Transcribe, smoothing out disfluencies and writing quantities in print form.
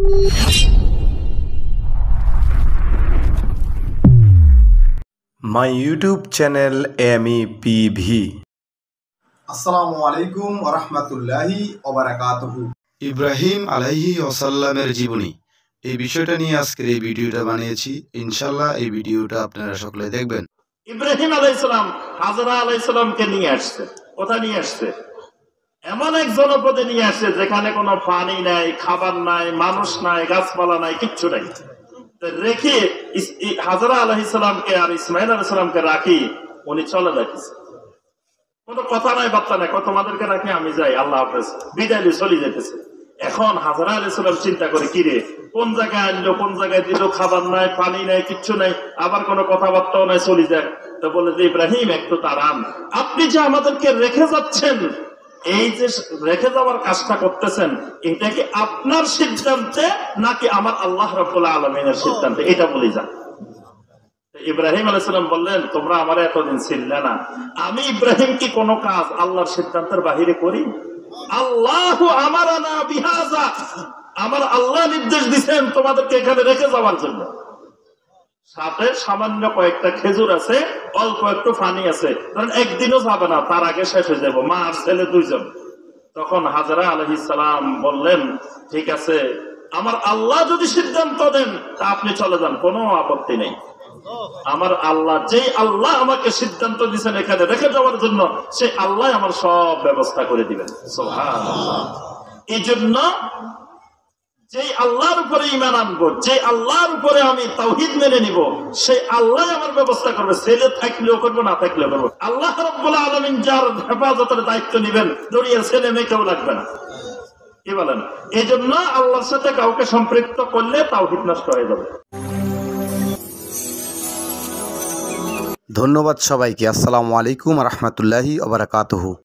My YouTube channel MEPV. Assalamu alaikum wa rahmatullahi wa barakatuhu. Ibrahim আলাইহি ওয়াসাল্লামের জীবনী এই বিষয়টা নিয়ে আজকের এই ভিডিওটা বানিয়েছি। ইনশাআল্লাহ এই ভিডিওটা আপনারা সকলে দেখবেন। ইব্রাহিম আলাইহিস সালাম হাজরা আলাইহিস সালামকে নিয়ে আসছে। কোথা নিয়ে আসছে? এমন এক জনপদে নিয়ে আসছে যেখানে কোনো পানি নাই, খাবার নাই, মানুষ নাই, গাছপালা নাই, কিচ্ছু নাই। রেখে হাজরা আলাইহিস সালামকে আর ইসমাইল আলাইহিস সালামকে রাখি উনি চলে যাচ্ছে। কোনো কথা নাই, বার্তা নাই, তোমাদেরকে রাখি আমি যাই, আল্লাহ হাফেজ, বিদায় দিয়ে চলে যেতেছে। এখন হাজরা আলাইহিস সালাম চিন্তা করে, কিরে কোন জায়গায় আনলো, কোন জায়গায় দিল, খাবার নাই, পানি নাই, কিচ্ছু নাই, আবার কোনো কথাবার্তাও নাই, চলে যায়। তো বলে যে ইব্রাহিম একটু দাঁড়ান, আপনি যে আমাদেরকে রেখে যাচ্ছেন, এই যে রেখে যাওয়ার কাজটা করতেছেন, এটা কি আপনার সিদ্ধান্তে নাকি আমার আল্লাহ রাব্বুল আলামিনের সিদ্ধান্তে, এটা বলে যান। ইব্রাহিম আলাইহিস সালাম বললেন, তোমরা আমার এতদিন চিনলে না, আমি ইব্রাহিম কি কোনো কাজ আল্লাহর সিদ্ধান্তের বাহিরে করি? আল্লাহু আমারানা বিহাযা, আমার আল্লাহ নির্দেশ দিবেন তোমাদেরকে এখানে রেখে যাওয়ার জন্য। সাথে সামান্য কয়েকটা খেজুর আছে, অল্প একটু পানি আছে, কারণ একদিনও যাবে না, তার আগে শেষ হয়ে যাবো, মা আর ছেলে দুইজন। তখন হাজরা আলাইহিস সালাম বললেন, ঠিক আছে, আমার আল্লাহ যদি সিদ্ধান্ত দেন তা আপনি চলে যান, কোনো আপত্তি নেই। আমার আল্লাহ, যেই আল্লাহ আমাকে সিদ্ধান্ত দিচ্ছেন এখানে রেখে যাওয়ার জন্য, সেই আল্লাহ আমার সব ব্যবস্থা করে দিবেন। সুবহানাল্লাহ। এই জন্য যে আল্লাহর উপরে ঈমান আনবো, যে আল্লাহর উপরে আমি তাওহীদ মেনে নিব, সেই আল্লাহ আমার ব্যবস্থা করবে। ছেলে থাকলেও করবো, না থাকলেও করবো। আল্লাহ রাব্বুল আলামিন যার হেফাজতের দায়িত্ব নেবেন, দুনিয়ার ছেলে মেয়ে কেউ লাগবে না। কি বলেন? এই জন্য আল্লাহর সাথে কাউকে সম্পৃক্ত করলে তাওহীদ নষ্ট হয়ে যাবে। ধন্যবাদ সবাইকে। আসসালামু আলাইকুম রহমতুল্লাহি ওয়া বারাকাতুহু।